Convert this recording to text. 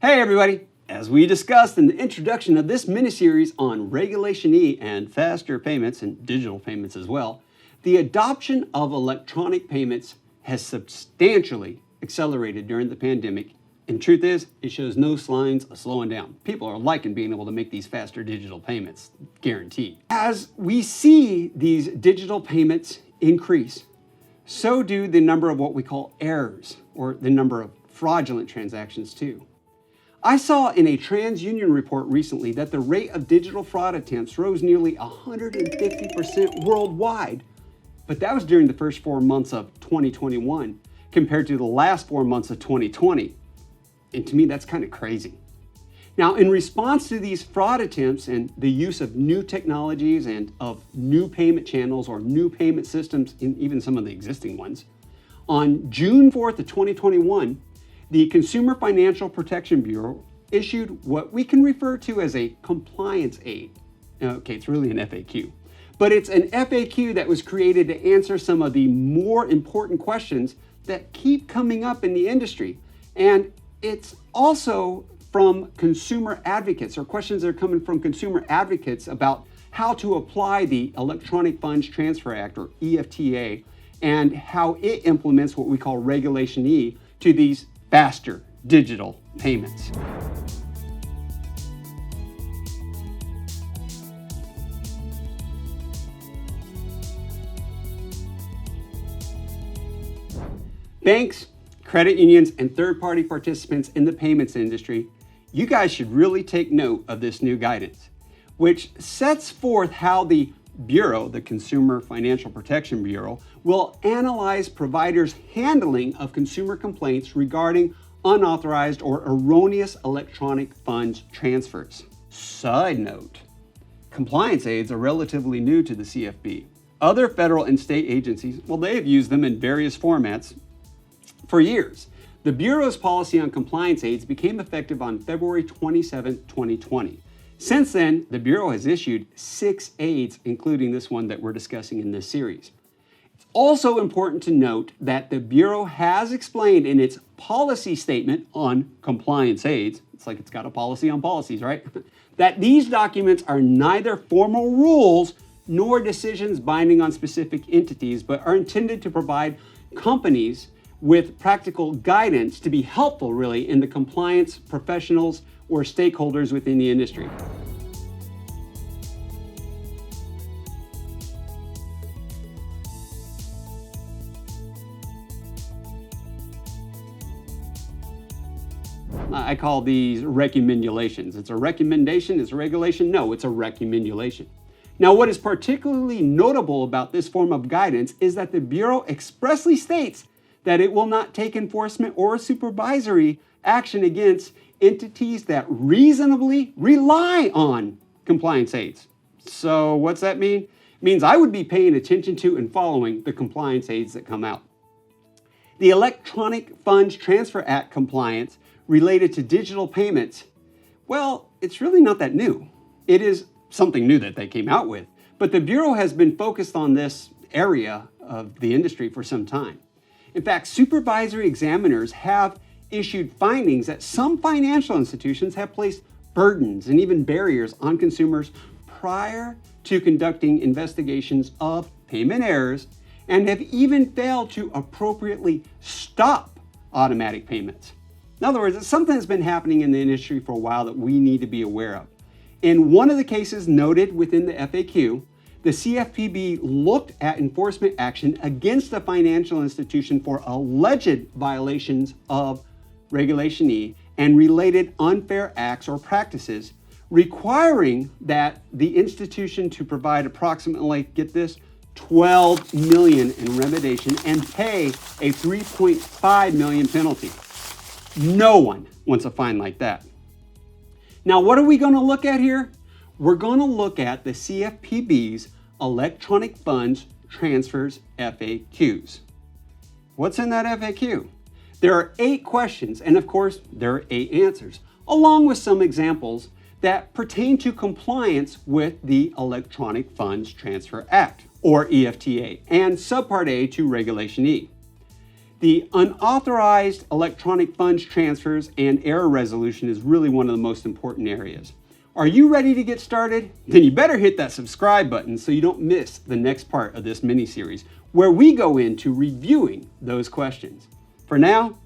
Hey everybody! As we discussed in the introduction of this mini-series on Regulation E and faster payments and digital payments as well, the adoption of electronic payments has substantially accelerated during the pandemic, and truth is, it shows no signs of slowing down. People are liking being able to make these faster digital payments, guaranteed. As we see these digital payments increase, so do the number of what we call errors, or the number of fraudulent transactions too. I saw in a TransUnion report recently that the rate of digital fraud attempts rose nearly 150% worldwide, but that was during the first 4 months of 2021 compared to the last 4 months of 2020. And to me, that's kind of crazy. Now, in response to these fraud attempts and the use of new technologies and of new payment channels or new payment systems in even some of the existing ones, on June 4th of 2021, the Consumer Financial Protection Bureau issued what we can refer to as a compliance aid. Okay, it's really an FAQ. But it's an FAQ that was created to answer some of the more important questions that keep coming up in the industry. And it's also from consumer advocates, or questions that are coming from consumer advocates about how to apply the Electronic Funds Transfer Act, or EFTA, and how it implements what we call Regulation E to these faster digital payments. Banks, credit unions, and third-party participants in the payments industry, you guys should really take note of this new guidance, which sets forth how the Bureau, the Consumer Financial Protection Bureau, will analyze providers' handling of consumer complaints regarding unauthorized or erroneous electronic funds transfers. Side note, compliance aids are relatively new to the CFPB. Other federal and state agencies, well, they have used them in various formats for years. The Bureau's policy on compliance aids became effective on February 27, 2020. Since then, the Bureau has issued 6 aids, including this one that we're discussing in this series. It's also important to note that the Bureau has explained in its policy statement on compliance aids, it's like it's got a policy on policies, right? That these documents are neither formal rules nor decisions binding on specific entities, but are intended to provide companies with practical guidance to be helpful, really, in the compliance professionals or stakeholders within the industry. I call these recommendulations. It's a recommendation, it's a regulation? No, it's a recommendation. Now, what is particularly notable about this form of guidance is that the Bureau expressly states that it will not take enforcement or supervisory action against entities that reasonably rely on compliance aids. So what's that mean? It means I would be paying attention to and following the compliance aids that come out. The Electronic Funds Transfer Act compliance related to digital payments, well, it's really not that new. It is something new that they came out with, but the Bureau has been focused on this area of the industry for some time. In fact, supervisory examiners have issued findings that some financial institutions have placed burdens and even barriers on consumers prior to conducting investigations of payment errors, and have even failed to appropriately stop automatic payments. In other words, it's something that's been happening in the industry for a while that we need to be aware of. In one of the cases noted within the FAQ, the CFPB looked at enforcement action against a financial institution for alleged violations of Regulation E and related unfair acts or practices, requiring that the institution to provide approximately, get this, $12 million in remediation and pay a $3.5 million penalty. No one wants a fine like that. Now, what are we going to look at here? We're going to look at the CFPB's Electronic Funds Transfers FAQs. What's in that FAQ? There are 8 questions, and of course, there are 8 answers, along with some examples that pertain to compliance with the Electronic Funds Transfer Act, or EFTA, and Subpart A to Regulation E. The unauthorized electronic funds transfers and error resolution is really one of the most important areas. Are you ready to get started? Then you better hit that subscribe button so you don't miss the next part of this mini-series, where we go into reviewing those questions. For now,